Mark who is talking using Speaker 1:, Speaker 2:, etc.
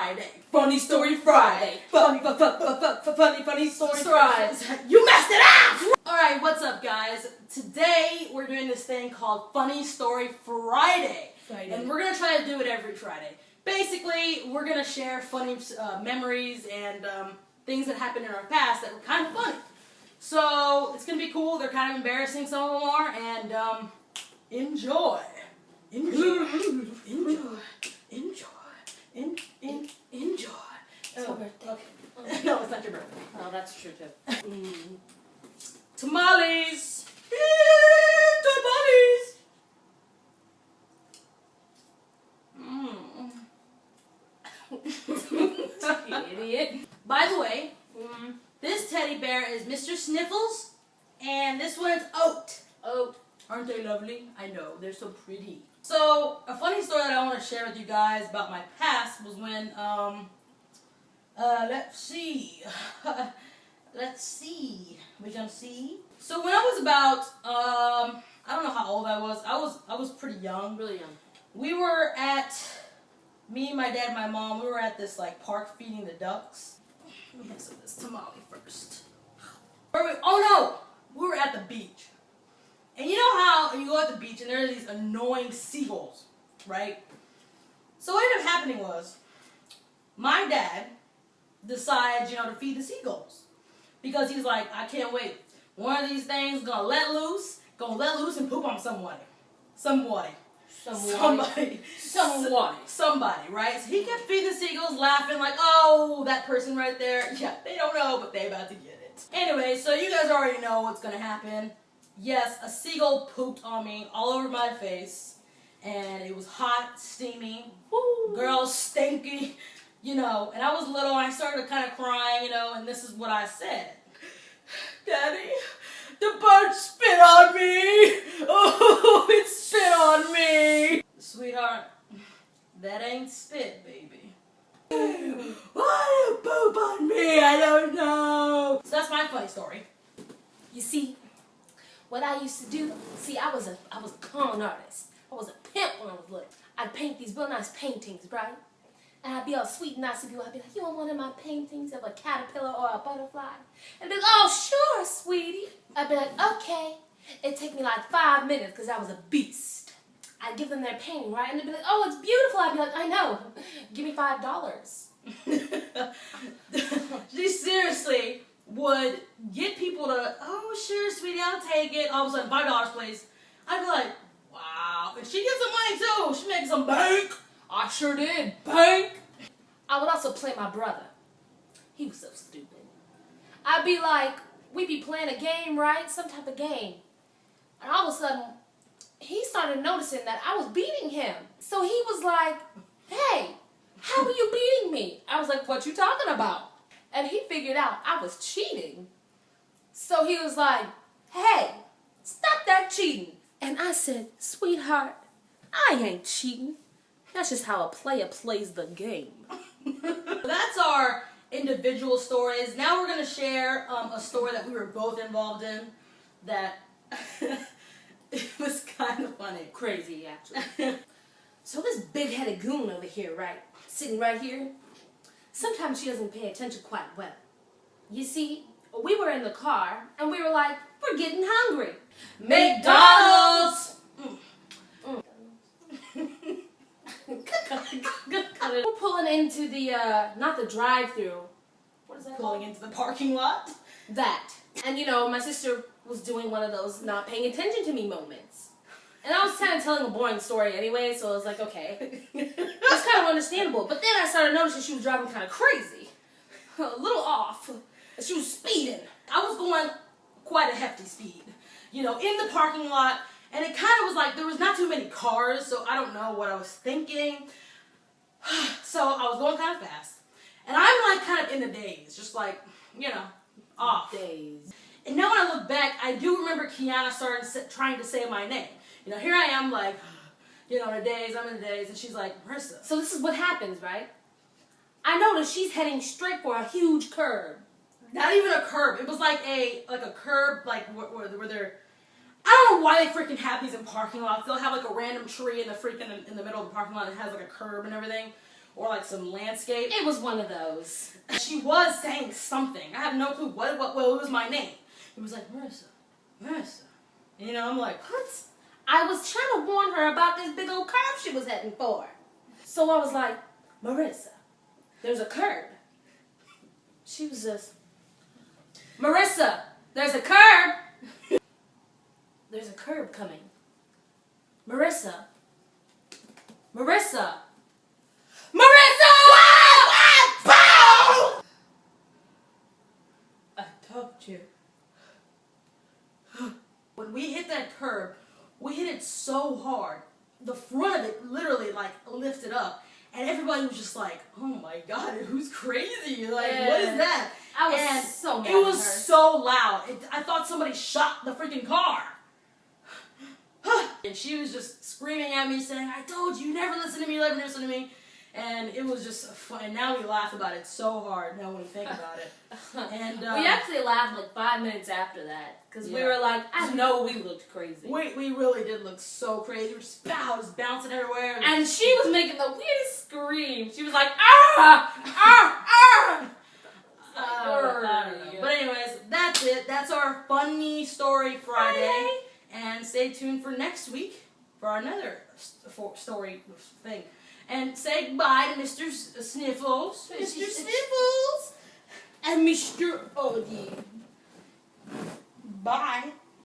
Speaker 1: Friday. Funny Story Friday. Funny Story Friday. You messed it up! Alright, what's up, guys? Today, we're doing this thing called Funny Story Friday. And we're going to try to do it every Friday. Basically, we're going to share funny memories and things that happened in our past that were kind of funny. So, it's going to be cool. They're kind of embarrassing, some of them are. And, enjoy. Enjoy.
Speaker 2: It's my birthday.
Speaker 1: Okay. No, it's not your birthday.
Speaker 2: Oh, that's true too.
Speaker 1: Tamales! Tamales!
Speaker 2: Idiot.
Speaker 1: By the way, this teddy bear is Mr. Sniffles, and this one's Oat.
Speaker 2: Oh.
Speaker 1: Aren't they lovely? I know, they're so pretty. So, a funny story that I want to share with you guys about my past was when, let's see. We gonna see. So when I was about, I don't know how old I was. I was pretty young.
Speaker 2: Really young.
Speaker 1: We were at, me, my dad, my mom, we were at this, like, park feeding the ducks. Let me have some of this tamale first. Oh no! We were at the beach. And you know how you go at the beach and there are these annoying seagulls, right? So what ended up happening was, my dad decides, to feed the seagulls. Because he's like, I can't wait. One of these things gonna let loose and poop on somebody. Somebody, right? So he kept feeding the seagulls, laughing like, oh, that person right there. Yeah, they don't know, but they about to get it. Anyway, so you guys already know what's gonna happen. Yes, a seagull pooped on me all over my face, and it was hot, steamy, girl, stinky, and I was little, and I started kind of crying, and this is what I said. Daddy, the bird spit on me! Oh, it spit on me! Sweetheart, that ain't spit, baby. Why did it poop on me? I don't know. So that's my funny story.
Speaker 2: You see, what I used to do, I was a con artist. I was a pimp when I was little. I'd paint these real nice paintings, right? And I'd be all sweet and nice to people. I'd be like, you want one of my paintings of a caterpillar or a butterfly? And they'd be like, oh, sure, sweetie. I'd be like, okay. It'd take me like 5 minutes because I was a beast. I'd give them their painting, right? And they'd be like, oh, it's beautiful. I'd be like, I know. Give me $5.
Speaker 1: She seriously would get people to, oh, sure, sweetie, I'll take it. All of a sudden, $5, please. I'd be like, wow. And she gets some money, too. She makes some bank. I sure did. Bank.
Speaker 2: I would also play my brother. He was so stupid. I'd be like, we'd be playing a game, right? Some type of game. And all of a sudden, he started noticing that I was beating him. So he was like, hey, how are you beating me? I was like, what you talking about? And he figured out I was cheating. So he was like, hey, stop that cheating. And I said, sweetheart, I ain't cheating. That's just how a player plays the game.
Speaker 1: That's our individual stories. Now we're going to share a story that we were both involved in that it was kind of funny.
Speaker 2: Crazy, actually. So this big-headed goon over here, right? Sitting right here. Sometimes she doesn't pay attention quite well. You see, we were in the car, and we were like, we're getting hungry.
Speaker 1: McDonald's!
Speaker 2: We're pulling into the, not the drive-thru. What is that
Speaker 1: Pulling
Speaker 2: called?
Speaker 1: into the parking lot?
Speaker 2: That. And my sister was doing one of those not paying attention to me moments. And I was kind of telling a boring story anyway, so I was like, okay. It's kind of understandable. But then I started noticing she was driving kind of crazy. A little off. She was speeding.
Speaker 1: I was going quite a hefty speed, in the parking lot. And it kind of was like there was not too many cars, so I don't know what I was thinking. So I was going kind of fast. And I'm like kind of in the daze, just like, off.
Speaker 2: Days.
Speaker 1: And now when I look back, I do remember Kiana trying to say my name. Here I am like, I'm in the daze. And she's like, Marissa.
Speaker 2: So this is what happens, right? I noticed she's heading straight for a huge curb.
Speaker 1: Not even a curb. It was like a curb, like where they're... I don't know why they freaking have these in parking lots. They'll have like a random tree in the middle of the parking lot that has like a curb and everything. or like some landscape.
Speaker 2: It was one of those.
Speaker 1: She was saying something. I have no clue what was my name. It was like, Marissa. You know, I'm like, what?
Speaker 2: I was trying to warn her about this big old curve she was heading for. So I was like, Marissa, there's a curb. She was just, Marissa, there's a curb. There's a curb coming. Marissa. Marissa. Marissa!
Speaker 1: I told you. When we hit that curb, we hit it so hard. The front of it literally like lifted up. And everybody was just like, oh my god, who's crazy? Like, what is that?
Speaker 2: I was
Speaker 1: and
Speaker 2: so mad
Speaker 1: it was
Speaker 2: at her.
Speaker 1: so loud. I thought somebody shot the freaking car. And she was just screaming at me saying, I told you, never listen to me, never listen to me. And it was just fun. And now we laugh about it so hard now when we think about it. And
Speaker 2: we actually laughed like 5 minutes after that. Because we
Speaker 1: Yeah.
Speaker 2: were like, I know we looked crazy.
Speaker 1: we really did look so crazy. We were just bouncing everywhere.
Speaker 2: And she was making the weirdest scream. She was like, ah! Ah! Ah!
Speaker 1: I don't know. But anyways, that's it. That's our funny story Friday. And stay tuned for next week for another story thing. And say goodbye to Mr. Sniffles. Mr. Sniffles.
Speaker 2: And Mr. Odie.
Speaker 1: Bye.